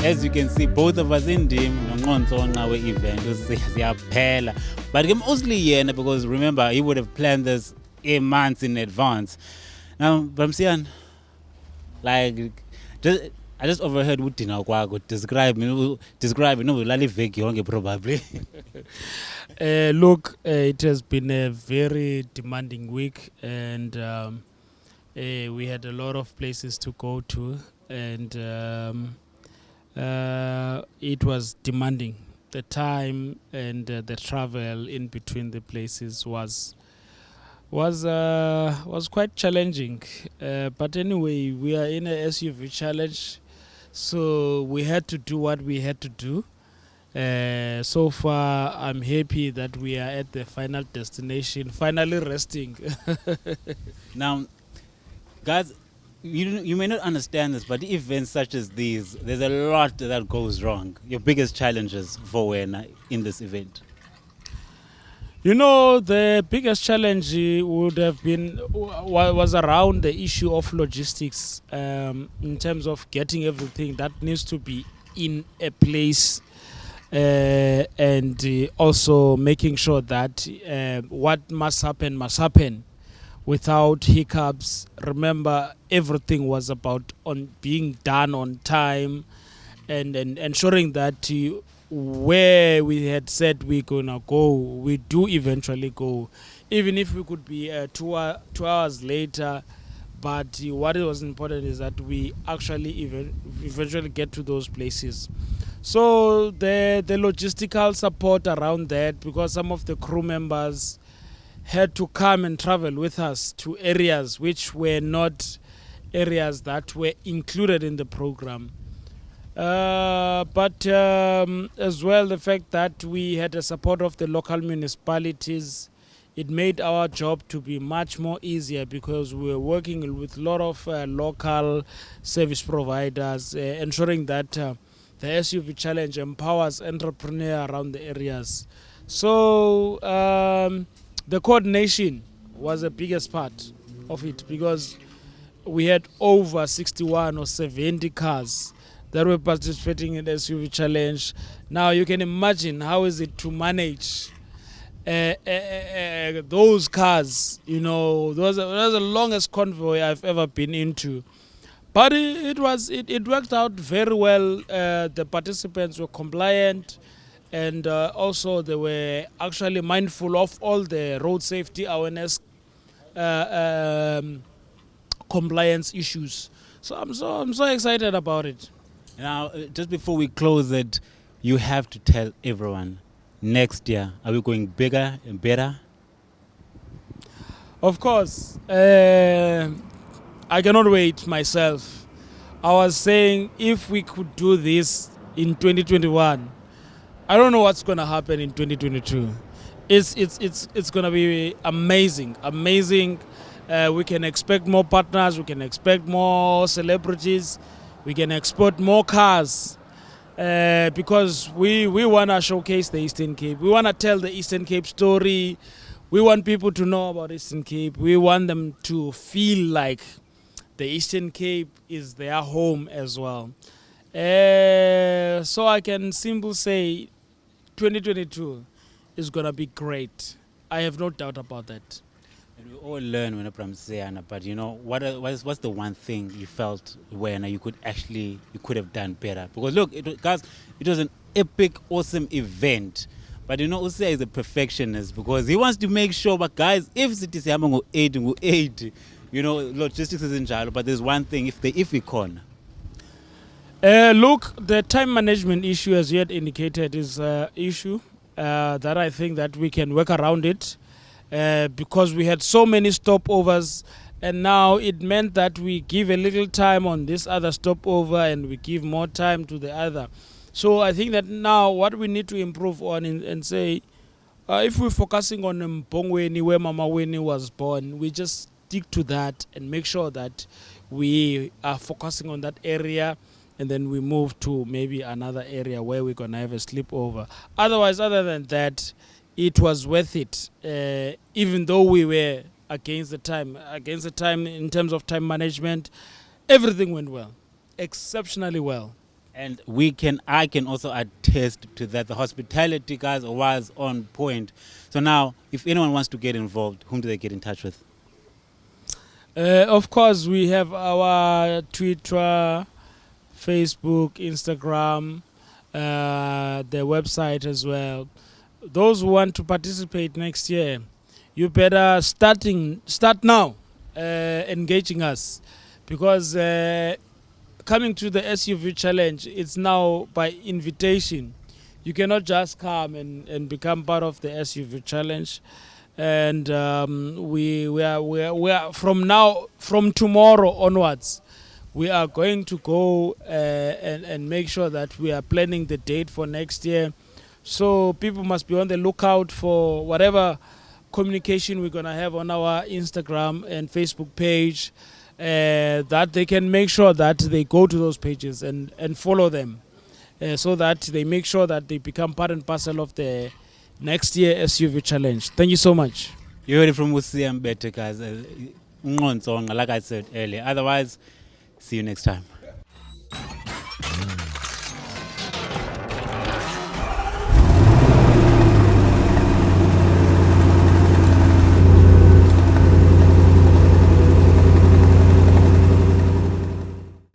as you can see, both of us in team, on our event, but mostly yena because remember he would have planned this 8 months in advance. Now, Bramsian, like, I just overheard Utina Kwago describe Lali Veki probably. Look, it has been a very demanding week, and we had a lot of places to go to, and it was demanding. The time and the travel in between the places was quite challenging. But anyway, we are in a SUV challenge, so we had to do what we had to do. So far, I'm happy that we are at the final destination, finally resting. Now, guys, you may not understand this, but events such as these, there's a lot that goes wrong. Your biggest challenges for when in this event? You know, the biggest challenge would have been was around the issue of logistics, in terms of getting everything that needs to be in a place, and also making sure that what must happen without hiccups. Remember, everything was about on being done on time, and ensuring that where we had said we're gonna go, we do eventually go, even if we could be 2 hours later. But what was important is that we actually eventually get to those places. So the logistical support around that, because some of the crew members had to come and travel with us to areas which were not areas that were included in the program. But as well, the fact that we had the support of the local municipalities, it made our job to be much more easier, because we were working with a lot of local service providers, ensuring that the SUV Challenge empowers entrepreneurs around the areas. So the coordination was the biggest part of it, because we had over 61 or 70 cars that were participating in the SUV Challenge. Now you can imagine how is it to manage those cars. You know, that was the longest convoy I've ever been into. But it worked out very well. The participants were compliant, and also they were actually mindful of all the road safety awareness compliance issues. So I'm so excited about it. Now, just before we close it, you have to tell everyone, next year, are we going bigger and better? Of course, I cannot wait myself. I was saying, if we could do this in 2021, I don't know what's going to happen in 2022. It's going to be amazing. We can expect more partners. We can expect more celebrities. We can export more cars, because we want to showcase the Eastern Cape. We want to tell the Eastern Cape story. We want people to know about Eastern Cape. We want them to feel like the Eastern Cape is their home as well. So I can simply say 2022 is going to be great. I have no doubt about that. And we all learn when I'm saying, but you know, what's the one thing you felt when you could have done better? Because look, guys, it was an epic, awesome event. But you know, Usia is a perfectionist, because he wants to make sure, but guys, if it is happening 8, you know, logistics is in general, but there's one thing, if we can. Look, the time management issue, as yet indicated, is an issue that I think that we can work around it, because we had so many stopovers, and now it meant that we give a little time on this other stopover and we give more time to the other. So I think that now what we need to improve on and say, if we're focusing on Mpongweni, where Mama Winnie was born, we just stick to that and make sure that we are focusing on that area, and then we move to maybe another area where we're going to have a sleepover. Otherwise, other than that, it was worth it, even though we were against the time in terms of time management. Everything went well, exceptionally well. And I can also attest to that. The hospitality, guys, was on point. So now, if anyone wants to get involved, whom do they get in touch with? Of course, we have our Twitter, Facebook, Instagram, the website as well. Those who want to participate next year, you better start now engaging us, because coming to the SUV challenge, it's now by invitation. You cannot just come and become part of the SUV challenge. And we are from tomorrow onwards, we are going to go and make sure that we are planning the date for next year. So people must be on the lookout for whatever communication we're going to have on our Instagram and Facebook page, that they can make sure that they go to those pages and follow them, so that they make sure that they become part and parcel of the next year SUV challenge. Thank you so much. You heard it from Siya Mbete, guys. Like I said earlier. Otherwise, see you next time.